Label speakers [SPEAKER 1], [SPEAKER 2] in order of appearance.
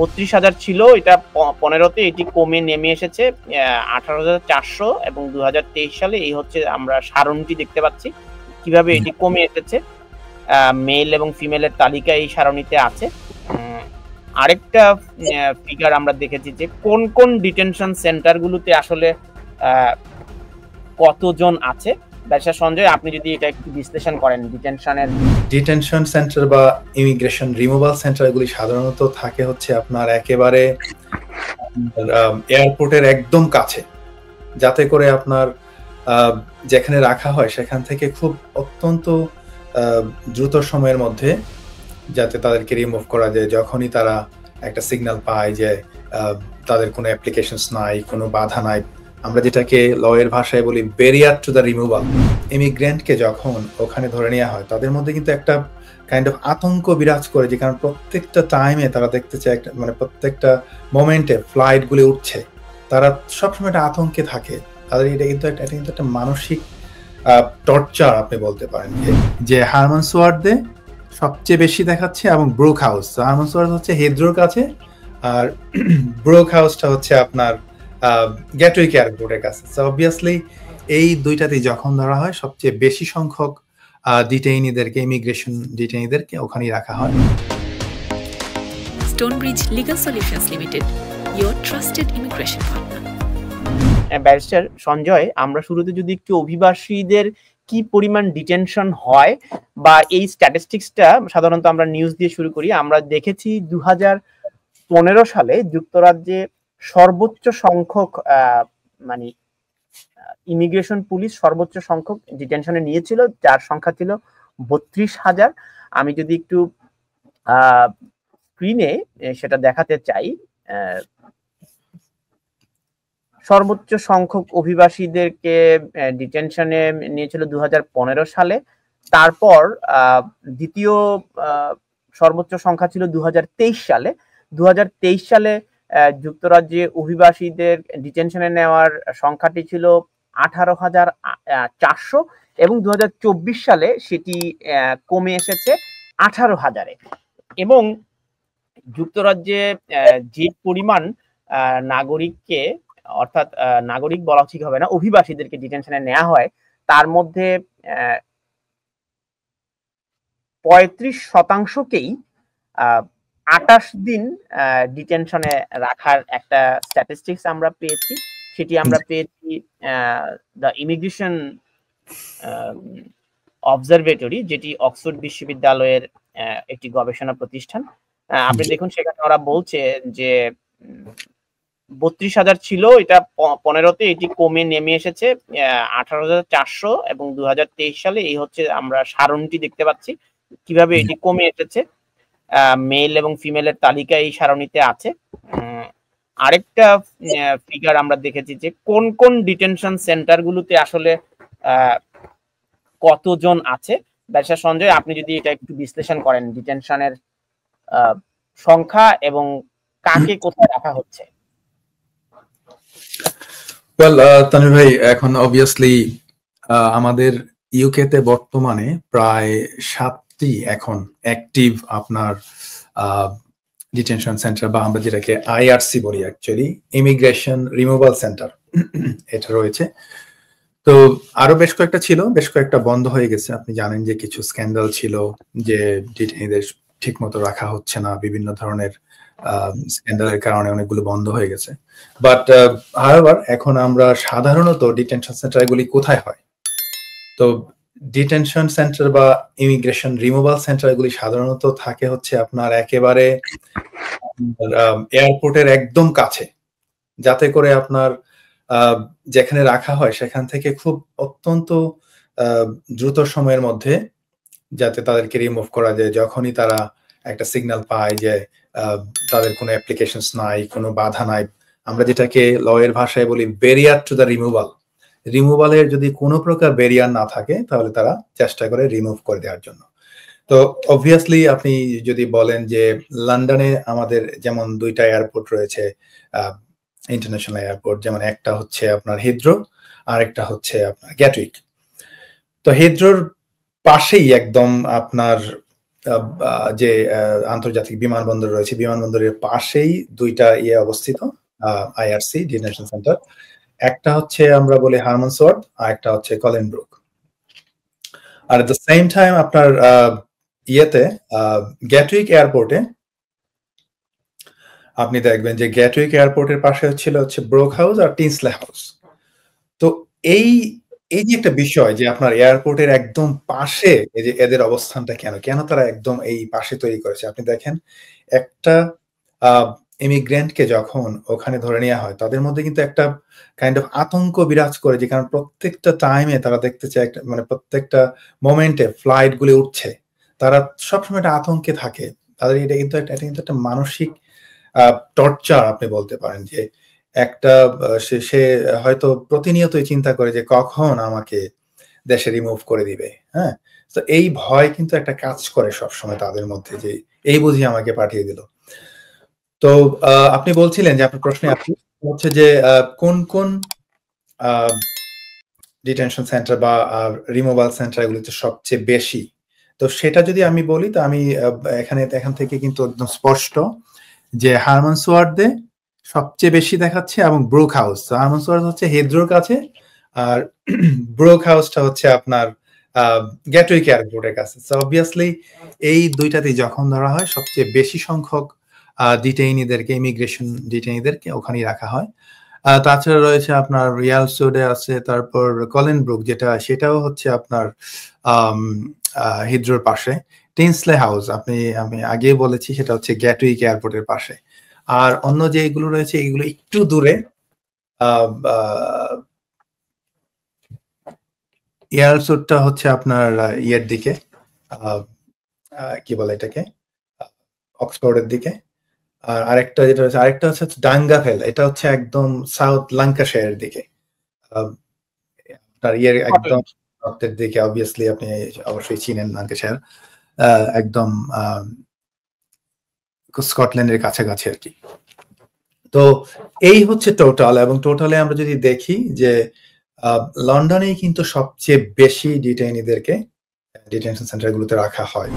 [SPEAKER 1] 32,000 ছিল, এটা 15তে এটি কমে নেমে এসেছে 18,400 এবং 2023 সালে এই হচ্ছে আমরা সারণীটি দেখতে পাচ্ছি কিভাবে এটি কমে এসেছে। মেল এবং ফিমেলের তালিকা এই সারণীতে আছে। আরেকটা ফিগার আমরা দেখেছি যে কোন কোন ডিটেনশন সেন্টারগুলোতে আসলে কতজন আছে। ব্যবসা সঞ্জয়, আপনি যদি এটা একটু বিশ্লেষণ করেন
[SPEAKER 2] ডিটেনশন সেন্টার বা ইমিগ্রেশন রিমুভাল সেন্টার এগুলি সাধারণত থাকে হচ্ছে আপনার একেবারে এয়ারপোর্টের একদম কাছে, যাতে করে আপনার যেখানে রাখা হয় সেখান থেকে খুব অত্যন্ত দ্রুত সময়ের মধ্যে যাতে তাদেরকে রিমুভ করা যায় যখনই তারা একটা সিগন্যাল পায় যে তাদের কোনো অ্যাপ্লিকেশনস নাই, কোনো বাধা নাই। আমরা যেটাকে লয়ের ভাষায় বলি ব্যারিয়ার টু দ্য রিমুভাল। ইমিগ্রেন্টকে যখন ওখানে ধরে নেওয়া হয় তাদের মধ্যে কিন্তু একটা কাইন্ড অফ আতঙ্ক বিরাজ করে, যে কারণ প্রত্যেকটা টাইমে তারা দেখতে চায় একটা মানে প্রত্যেকটা মোমেন্টে ফ্লাইটগুলি উঠছে, তারা সবসময় একটা আতঙ্কে থাকে। তাদের এটা কিন্তু একটা মানসিক টর্চার আপনি বলতে পারেন। যে হারমানসওয়ার্থে সবচেয়ে বেশি দেখাচ্ছে এবং ব্রুক হাউস। হারমানসওয়ার্থ হচ্ছে হিথ্রোর কাছে, আর ব্রুক হাউসটা হচ্ছে আপনার গ্যাটউইক এয়ারপোর্টের কাছে। সো অবভিয়াসলি এই দুইটাতেই যখন ধরা হয় সবচেয়ে বেশি সংখ্যক ডিটেইনিদেরকে, ইমিগ্রেশন ডিটেইনিদেরকে ওখানেই রাখা হয়।
[SPEAKER 3] Stonebridge legal solutions limited, your trusted immigration partner.
[SPEAKER 1] Barrister Sanjay, আমরা শুরুতে যদি একটু অভিবাসীদের কি পরিমাণ ডিটেনশন হয় বা এই স্ট্যাটিস্টিক্সটা সাধারণত আমরা নিউজ দিয়ে শুরু করি। আমরা দেখেছি 2015 সালে যুক্তরাজ্যে সর্বোচ্চ সংখ্যক মানে ইমিগ্রেশন পুলিশ সর্বোচ্চ সংখ্যক ডিটেনশনে নিয়েছিল, যার সংখ্যা ছিল 32,000। আমি যদি একটু স্ক্রিনে সেটা দেখাতে চাই, সর্বোচ্চ সংখ্যক অভিবাসীদেরকে ডিটেনশনে নিয়েছিল 2015 সালে। তারপর দ্বিতীয় সর্বোচ্চ সংখ্যা ছিল 2023 সালে। 2023 সালে যুক্তরাজ্যে অভিবাসীদের ডিটেনশনে নেওয়ার সংখ্যাটি ছিল 18,400 এবং 2024 সালে সেটি কমে এসেছে 18,000-এ। এবং যুক্তরাজ্যে যে পরিমাণ নাগরিককে, অর্থাৎ নাগরিক বলা ঠিক হবে না, অভিবাসীদেরকে ডিটেনশনে নেওয়া হয়, তার মধ্যে 35%কেই 28 দিন ডিটেনশনে রাখার একটা স্ট্যাটিস্টিক্স আমরা পেয়েছি। সেটি আমরা পেয়েছি দ্য ইমিগ্রেশন অবজারভেটরি, যেটি অক্সফোর্ড বিশ্ববিদ্যালয়ের একটি গবেষণা প্রতিষ্ঠান। আপনি দেখুন সেখানে ওরা বলছে যে 32,000 ছিল, এটা 15তে এটি কমে নেমে এসেছে 18,400 এবং 2023 সালে এই হচ্ছে আমরা সারণীটি দেখতে পাচ্ছি কিভাবে এটি কমে এসেছে। মেল এবং ফিমেলের তালিকা এই সারণীতে আছে। আরেকটা ফিগার আমরা দেখেছি যে কোন কোন ডিটেনশন সেন্টারগুলোতে আসলে কতজন আছে। ব্যবসা সঞ্জয়, আপনি যদি এটা একটু বিশ্লেষণ করেন ডিটেনশনের সংখ্যা এবং কাকে কোথায় রাখা হচ্ছে।
[SPEAKER 2] ওয়েল তানভীর ভাই, এখন অবভিয়াসলি আমাদের ইউকে তে বর্তমানে প্রায় 7টি এখন অ্যাক্টিভ আপনার ডিটেনশন সেন্টার, বা আমরা যেটাকে আইআরসি বলি অ্যাকচুয়ালি, ইমিগ্রেশন রিমুভাল সেন্টার, এটা রয়েছে। তো আরো বেশ কয়েকটা ছিল, বেশ কয়েকটা বন্ধ হয়ে গেছে। আপনি জানেন যে কিছু স্ক্যান্ডাল ছিল যে ডিটেইনিদের ঠিক মতো রাখা হচ্ছে না, বিভিন্ন ধরনের স্ক্যান্ডালের কারণে অনেকগুলো বন্ধ হয়ে গেছে। বাট হাওয়েভার এখন আমরা সাধারণত ডিটেনশন সেন্টারগুলি কোথায় হয়, তো ডিটেনশন সেন্টার বা ইমিগ্রেশন রিমুভাল সেন্টারগুলি সাধারণত থাকে হচ্ছে আপনার একেবারে এয়ারপোর্টের একদম কাছে, যাতে করে আপনার যেখানে রাখা হয় সেখান থেকে খুব অত্যন্ত দ্রুত সময়ের মধ্যে যাতে তাদেরকে রিমুভ করা যায় যখনই তারা একটা সিগন্যাল পায় যে তাদের কোনো অ্যাপ্লিকেশনস নাই, কোনো বাধা নাই। আমরা যেটাকে লয়ের ভাষায় বলি ব্যারিয়ার টু দ্য রিমুভাল। রিমুভালের যদি কোনো প্রকার ব্যারিয়ার না থাকে তাহলে তারা চেষ্টা করে রিমুভ করে দেওয়ার জন্য। তো অবভিয়াসলি আপনি যদি বলেন যে লন্ডনে আমাদের যেমন 2টা এয়ারপোর্ট রয়েছে, ইন্টারন্যাশনাল এয়ারপোর্ট, যেমন একটা হচ্ছে আপনার হিথ্রো আর একটা হচ্ছে আপনার গ্যাটউইক। তো হিথ্রোর পাশেই একদম আপনার যে আন্তর্জাতিক বিমানবন্দর রয়েছে, বিমানবন্দরের পাশেই দুইটা অবস্থিত আইআরসি ডিটেনশন সেন্টার। একটা হচ্ছে আমরা বলি হারমানসওয়ার্থ, আর একটা হচ্ছে কলিনব্রুক। আর এট দ্য সেম টাইম আপনার গ্যাটউইক এয়ারপোর্টে আপনি দেখবেন যে গ্যাটউইক এয়ারপোর্টের পাশে হচ্ছে ব্রোক হাউস আর টিনসলে হাউস। তো এই যে একটা বিষয় যে আপনার এয়ারপোর্টের একদম পাশে এই যে এদের অবস্থানটা কেন তারা একদম এই পাশে তৈরি করেছে, আপনি দেখেন একটা ইমিগ্রেন্টকে যখন ওখানে ধরে নেওয়া হয় তাদের মধ্যে কিন্তু একটা কাইন্ড অফ আতঙ্ক বিরাজ করে, যে কারণ প্রত্যেকটা টাইমে তারা দেখতে চায় একটা মানে প্রত্যেকটা মোমেন্টে ফ্লাইট গুলি উঠছে, তারা সবসময় একটা আতঙ্কে থাকে। তাদের এটা কিন্তু একটা মানসিক টর্চার আপনি বলতে পারেন, যে একটা সে হয়তো প্রতিনিয়তই চিন্তা করে যে কখন আমাকে দেশে রিমুভ করে দিবে। হ্যাঁ, তো এই ভয় কিন্তু একটা কাজ করে সবসময় তাদের মধ্যে, যে এই বুঝি আমাকে পাঠিয়ে দিল। তো আপনি বলছিলেন যে আপনার প্রশ্নে হচ্ছে যে কোন কোন ডিটেনশন সেন্টার বা রিমুভাল সেন্টার এগুলোতে সবচেয়ে বেশি। তো সেটা যদি আমি বলি, তো আমি এখান থেকে কিন্তু একদম স্পষ্ট যে হারমানসওয়ার্থে সবচেয়ে বেশি দেখাচ্ছে, এবং ব্রুক হাউস। হারমানসওয়ার্থ হচ্ছে হিথ্রোর কাছে, আর ব্রুক হাউসটা হচ্ছে আপনার গ্যাটউইক এয়ারপোর্টের কাছে। সো অবভিয়াসলি এই দুইটাতেই যখন ধরা হয় সবচেয়ে বেশি সংখ্যক ইমিগ্রেশন ডিটেইনিদেরকে ওখানেই রাখা হয়। তাছাড়া রয়েছে আপনার রিয়ালসোডে আছে, তারপর কলিনব্রুক সেটাও হচ্ছে আপনার হিথ্রোর পাশে। টিনসলে হাউস আমি আগেই বলেছি, সেটা হচ্ছে গ্যাটউইক এয়ারপোর্টের পাশে। আর অন্য যেগুলো রয়েছে এগুলো একটু দূরে, এয়ারসোডটা হচ্ছে আপনার ইয়ের দিকে, কি বলে এটাকে, অক্সফোর্ডের দিকে। আর আরেকটা হচ্ছে ডাঙ্গাফেল, এটা হচ্ছে একদম সাউথ ল্যাঙ্কাশায়ারের দিকে, আপনার একদম নর্থের দিকে। অবভিয়াসলি আপনি অবশ্যই চিনেন ল্যাঙ্কাশায়ার, একদম স্কটল্যান্ডের কাছাকাছি আর কি। তো এই হচ্ছে টোটাল, এবং টোটালে আমরা যদি দেখি যে লন্ডনেই কিন্তু সবচেয়ে বেশি ডিটেইনিদেরকে ডিটেনশন সেন্টারগুলোতে রাখা হয়।